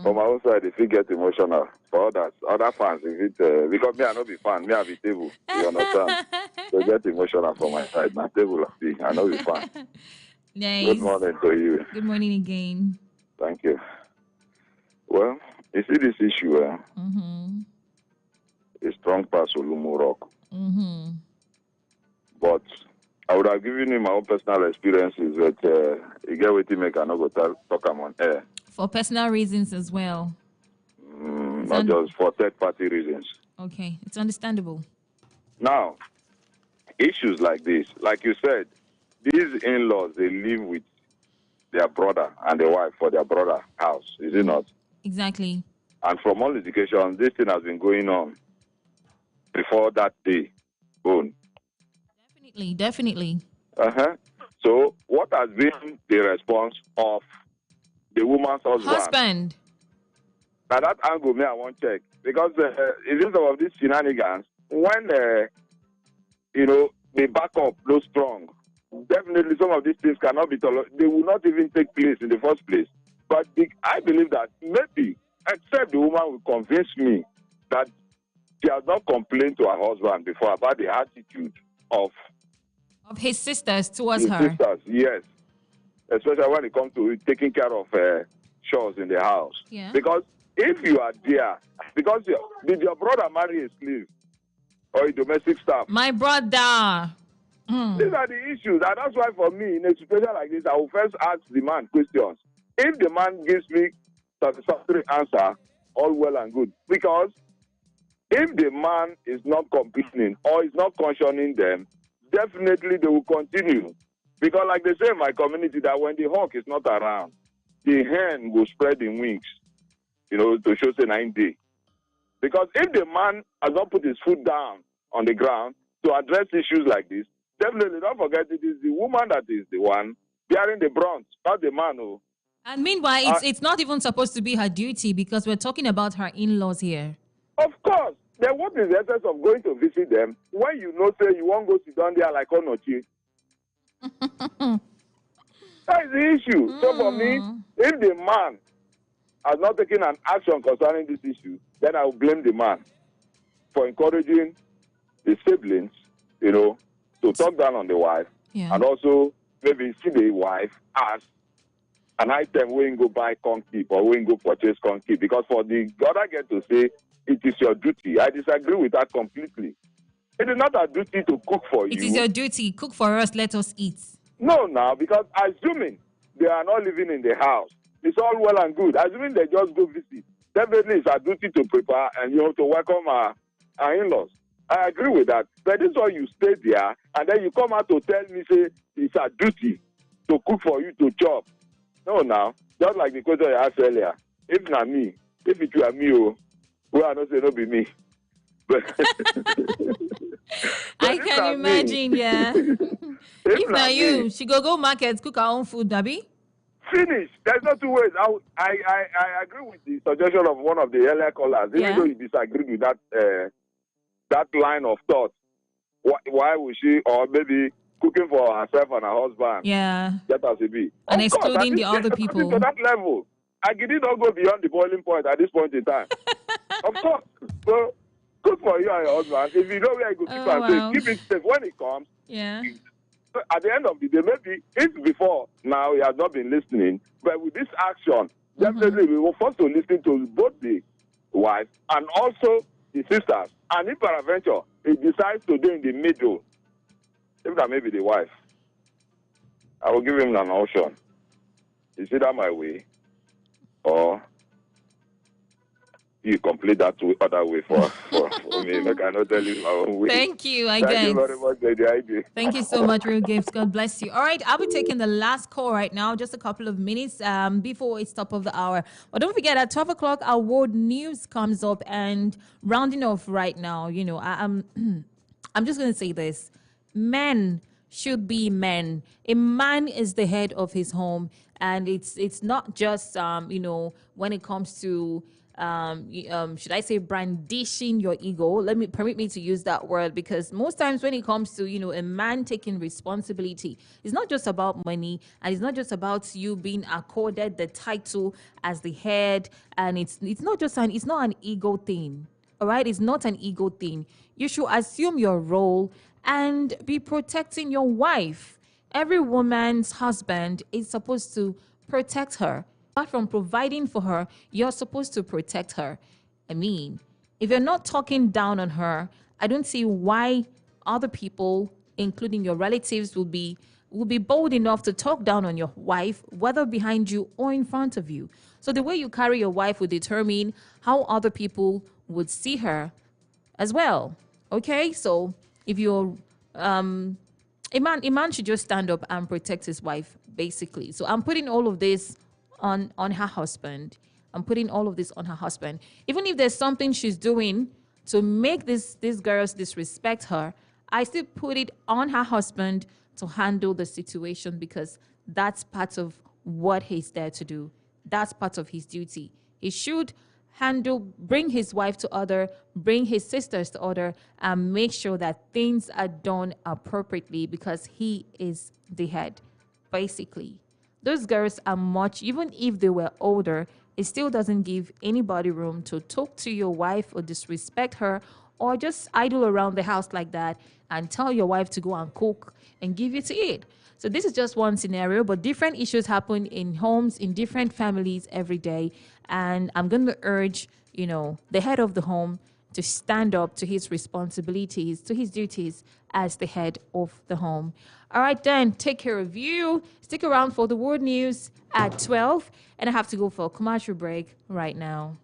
For my own side, if you get emotional, for others, other fans, if it because me I not be fan, me I be table. You understand? So get emotional for my side. My table, I know be fan. Good Nice. morning to you. Good morning again. Thank you. Well, you see this issue, a strong pass Olumu Rock. But I would have given him my own personal experiences that you get with him, make I not go talk him on air. For personal reasons as well. Not just for third-party reasons. Okay, it's understandable. Now, issues like this, like you said, these in-laws, they live with their brother and their wife for their brother's house, is it not? Exactly. And from all indication, this thing has been going on before that day. Boom. Definitely. So, what has been the response of the woman's husband? Now, that angle, me, I want to check. Because in some of these shenanigans, when, they back up no strong, definitely some of these things cannot be tolerated. They will not even take place in the first place. But I believe that maybe, except the woman will convince me that she has not complained to her husband before about the attitude of his sisters towards her. Sisters, yes. Especially when it comes to taking care of chores in the house. Yeah. Because if you are there, because did your brother marry a slave or a domestic staff? My brother. These are the issues. And that's why for me, in a situation like this, I will first ask the man questions. If the man gives me satisfactory answer, all well and good. Because if the man is not complaining or is not cautioning them, definitely they will continue. Because like they say in my community, that when the hawk is not around, the hen will spread the wings, to show say 9 days. Because if the man has not put his foot down on the ground to address issues like this, definitely don't forget it is the woman that is the one bearing the brunt, not the man. And meanwhile, it's not even supposed to be her duty because we're talking about her in-laws here. Of course. Then what is the essence of going to visit them when you know say you won't go sit down there like Onochi? That is the issue. So for me, if the man has not taken an action concerning this issue, then I will blame the man for encouraging the siblings, to talk down on the wife, and also maybe see the wife as an item when you go buy corn keep or when you go purchase corn keep. Because for the other girl to say it is your duty, I disagree with that completely. It is not a duty to cook for you. It is your duty. Cook for us, let us eat. No, now, because assuming they are not living in the house, it's all well and good. Assuming they just go visit, definitely it's our duty to prepare and to welcome our in-laws. I agree with that. But this is why you stay there and then you come out to tell me, say, it's our duty to cook for you to chop. No, now, just like the question I asked earlier, if not me, if it were me, well, I don't say no be me. But I can imagine, yeah. If not you, she go market, cook her own food, Dabi. Finish. There's no two ways. I agree with the suggestion of one of the earlier callers, even though you disagree with that line of thought. Why would she, or maybe cooking for herself and her husband? Yeah. That has to be. And excluding the other people. To that level, I did not go beyond the boiling point at this point in time. Of course. So, cook for you and your husband. If you know where you go, keep it safe when it comes. Yeah. At the end of the day, maybe it's before now he has not been listening, but with this action, definitely we will force to listen to both the wife and also the sisters. And if peradventure he decides to do in the middle, if that may be the wife, I will give him an option. Is either my way or you complete that other way for me. I cannot tell you my own way. Thank you, Thank you very much, Lady. Thank you so much, Real Gifts. God bless you. All right, I'll be taking the last call right now, just a couple of minutes before it's top of the hour. But don't forget, at 12 o'clock, our world news comes up. And rounding off right now, I'm just going to say this. Men should be men. A man is the head of his home. And it's not just, when it comes to should I say brandishing your ego? Let me permit me to use that word, because most times when it comes to, a man taking responsibility, it's not just about money, and it's not just about you being accorded the title as the head, and it's not an ego thing. All right, it's not an ego thing. You should assume your role and be protecting your wife. Every woman's husband is supposed to protect her. Apart from providing for her, you're supposed to protect her. I mean, if you're not talking down on her, I don't see why other people, including your relatives, will be bold enough to talk down on your wife, whether behind you or in front of you. So the way you carry your wife will determine how other people would see her as well. Okay, so if you're a man should just stand up and protect his wife, basically. So I'm putting all of this on her husband. I'm putting all of this on her husband. Even if there's something she's doing to make these girls disrespect her, I still put it on her husband to handle the situation, because that's part of what he's there to do. That's part of his duty. He should bring his wife to order, bring his sisters to order, and make sure that things are done appropriately, because he is the head, basically. Those girls are much, even if they were older, it still doesn't give anybody room to talk to your wife or disrespect her, or just idle around the house like that and tell your wife to go and cook and give you to eat. So this is just one scenario, but different issues happen in homes, in different families every day. And I'm going to urge, the head of the home to stand up to his responsibilities, to his duties as the head of the home. All right, then, take care of you. Stick around for the world news at 12. And I have to go for a commercial break right now.